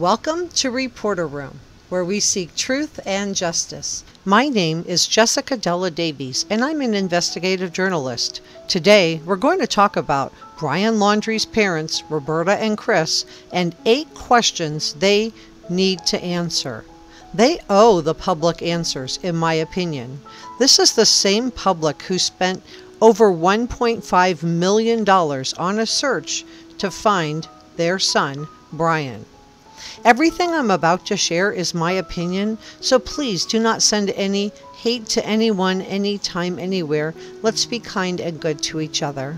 Welcome to Reporter Room, where we seek truth and justice. My name is Jessica Della Davies, and I'm an investigative journalist. Today, we're going to talk about Brian Laundrie's parents, Roberta and Chris, and 8 questions they need to answer. They owe the public answers, in my opinion. This is the same public who spent over $1.5 million on a search to find their son, Brian. Everything I'm about to share is my opinion, so please do not send any hate to anyone, anytime, anywhere. Let's be kind and good to each other.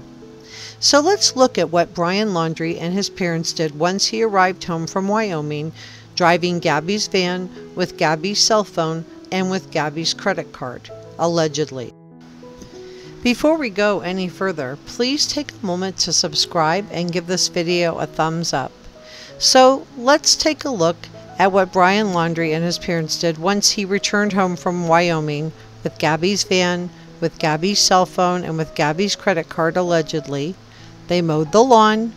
So let's look at what Brian Laundrie and his parents did once he arrived home from Wyoming, driving Gabby's van with Gabby's cell phone and with Gabby's credit card, allegedly. Before we go any further, please take a moment to subscribe and give this video a thumbs up. So let's take a look at what Brian Laundrie and his parents did once he returned home from Wyoming with Gabby's van, with Gabby's cell phone, and with Gabby's credit card, allegedly. They mowed the lawn,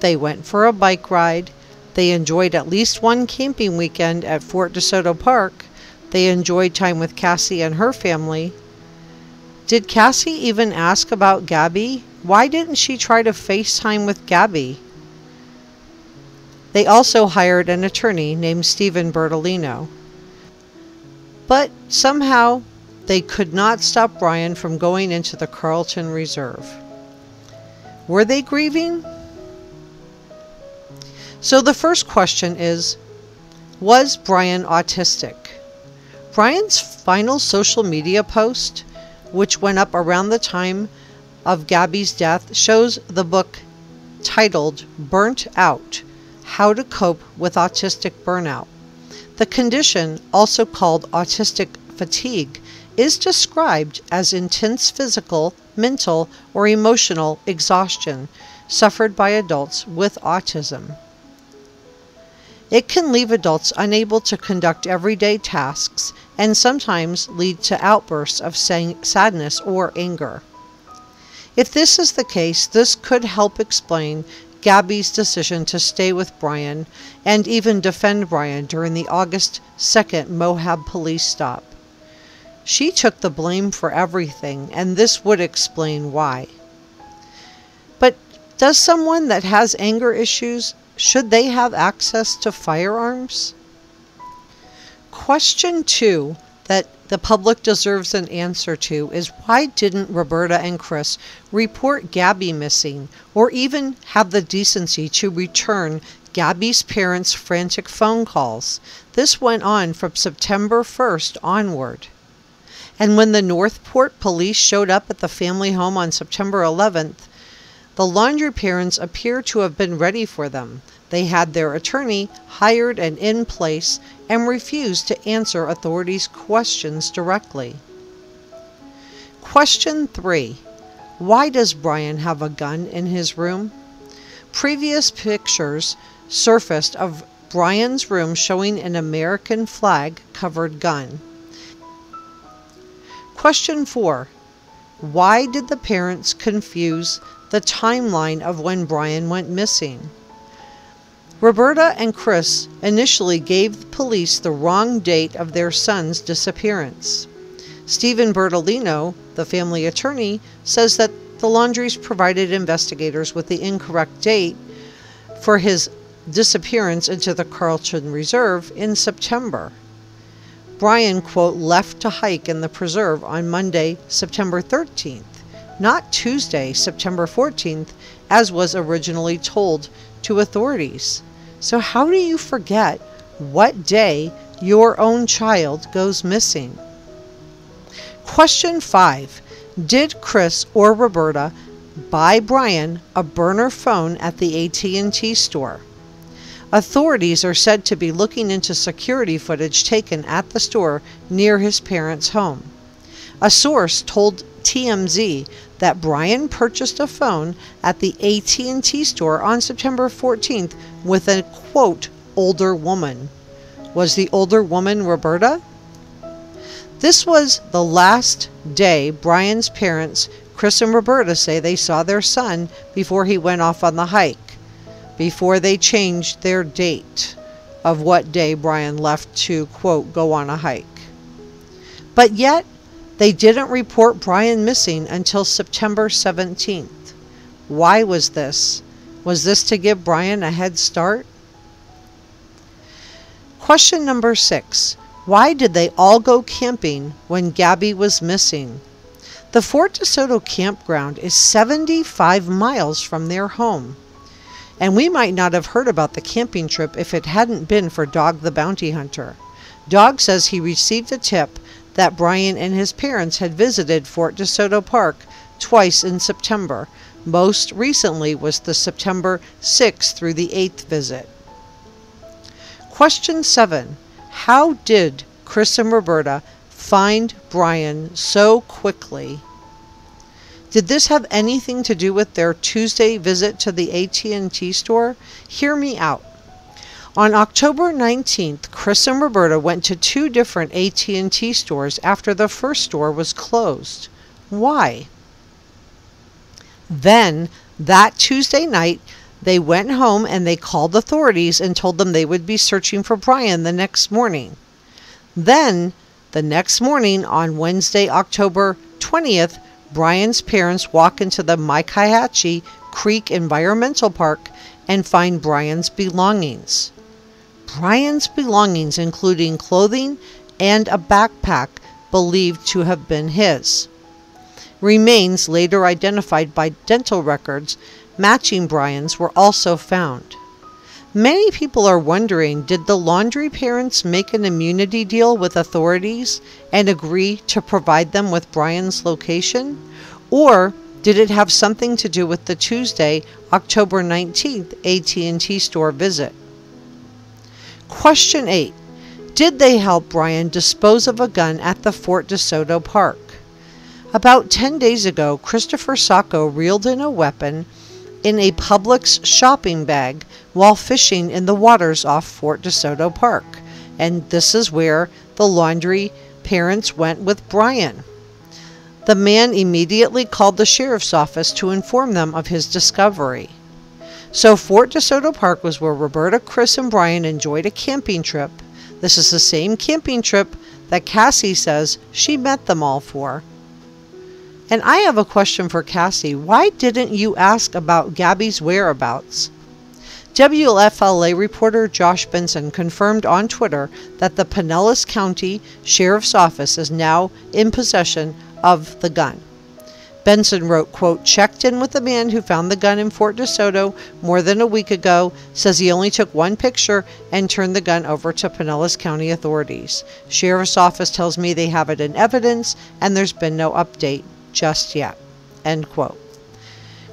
they went for a bike ride, they enjoyed at least one camping weekend at Fort DeSoto Park, they enjoyed time with Cassie and her family. Did Cassie even ask about Gabby? Why didn't she try to FaceTime with Gabby? They also hired an attorney named Stephen Bertolino. But somehow they could not stop Brian from going into the Carlton Reserve. Were they grieving? So the first question is, was Brian autistic? Brian's final social media post, which went up around the time of Gabby's death, shows the book titled Burnt Out: How to Cope with Autistic Burnout. The condition, also called autistic fatigue, is described as intense physical, mental, or emotional exhaustion suffered by adults with autism. It can leave adults unable to conduct everyday tasks and sometimes lead to outbursts of sadness or anger. If this is the case, this could help explain Gabby's decision to stay with Brian and even defend Brian during the August 2nd Moab police stop. She took the blame for everything, and this would explain why. But does someone that has anger issues, should they have access to firearms? Question 2 that the public deserves an answer to is, why didn't Roberta and Chris report Gabby missing, or even have the decency to return Gabby's parents' frantic phone calls? This went on from September 1st onward. And when the Northport police showed up at the family home on September 11th, the Laundrie parents appear to have been ready for them. They had their attorney hired and in place and refused to answer authorities' questions directly. Question 3. Why does Brian have a gun in his room? Previous pictures surfaced of Brian's room showing an American flag-covered gun. Question 4. Why did the parents confuse the timeline of when Brian went missing? Roberta and Chris initially gave the police the wrong date of their son's disappearance. Stephen Bertolino, the family attorney, says that the Laundries provided investigators with the incorrect date for his disappearance into the Carlton Reserve in September. Brian, quote, left to hike in the preserve on Monday, September 13th, not Tuesday, September 14th, as was originally told to authorities. So how do you forget what day your own child goes missing? Question 5. Did Chris or Roberta buy Brian a burner phone at the AT&T store? Authorities are said to be looking into security footage taken at the store near his parents' home. A source told TMZ that Brian purchased a phone at the AT&T store on September 14th with a, quote, older woman. Was the older woman Roberta? This was the last day Brian's parents, Chris and Roberta, say they saw their son before he went off on the hike, before they changed their date of what day Brian left to, quote, go on a hike. But yet, they didn't report Brian missing until September 17th. Why was this? Was this to give Brian a head start? Question number 6. Why did they all go camping when Gabby was missing? The Fort DeSoto campground is 75 miles from their home. And we might not have heard about the camping trip if it hadn't been for Dog the Bounty Hunter. Dog says he received a tip that Brian and his parents had visited Fort DeSoto Park twice in September. Most recently was the September 6th through the 8th visit. Question 7. How did Chris and Roberta find Brian so quickly? Did this have anything to do with their Tuesday visit to the AT&T store? Hear me out. On October 19th, Chris and Roberta went to 2 different AT&T stores after the first store was closed. Why? Then, that Tuesday night, they went home and they called authorities and told them they would be searching for Brian the next morning. Then, the next morning on Wednesday, October 20th, Brian's parents walk into the Maikihachi Creek Environmental Park and find Brian's belongings. Brian's belongings, including clothing and a backpack believed to have been his. Remains later identified by dental records matching Brian's were also found. Many people are wondering, did the Laundrie parents make an immunity deal with authorities and agree to provide them with Brian's location? Or did it have something to do with the Tuesday, October 19th AT&T store visit? Question 8. Did they help Brian dispose of a gun at the Fort DeSoto Park? About 10 days ago, Christopher Soto reeled in a weapon in a Publix shopping bag while fishing in the waters off Fort DeSoto Park. And this is where the Laundrie parents went with Brian. The man immediately called the sheriff's office to inform them of his discovery. So Fort DeSoto Park was where Roberta, Chris, and Brian enjoyed a camping trip. This is the same camping trip that Cassie says she met them all for. And I have a question for Cassie. Why didn't you ask about Gabby's whereabouts? WFLA reporter Josh Benson confirmed on Twitter that the Pinellas County Sheriff's Office is now in possession of the gun. Benson wrote, quote, checked in with the man who found the gun in Fort DeSoto more than a week ago, says he only took one picture and turned the gun over to Pinellas County authorities. Sheriff's Office tells me they have it in evidence and there's been no update just yet, end quote.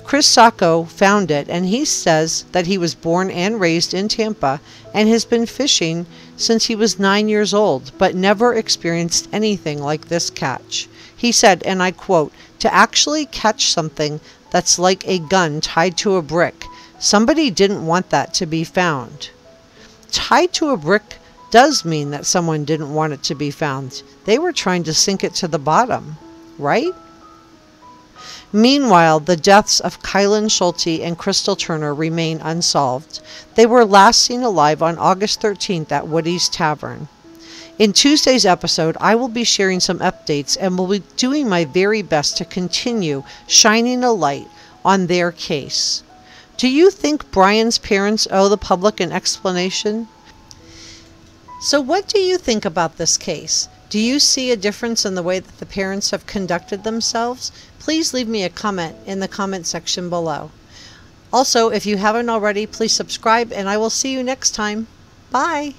Chris Sacco found it, and he says that he was born and raised in Tampa and has been fishing since he was 9 years old, but never experienced anything like this catch. He said, and I quote, to actually catch something that's like a gun tied to a brick, somebody didn't want that to be found. Tied to a brick does mean that someone didn't want it to be found. They were trying to sink it to the bottom, right? Meanwhile, the deaths of Kylen Schulte and Crystal Turner remain unsolved. They were last seen alive on August 13th at Woody's Tavern. In Tuesday's episode, I will be sharing some updates and will be doing my very best to continue shining a light on their case. Do you think Brian's parents owe the public an explanation? So what do you think about this case? Do you see a difference in the way that the parents have conducted themselves? Please leave me a comment in the comment section below. Also, if you haven't already, please subscribe and I will see you next time. Bye!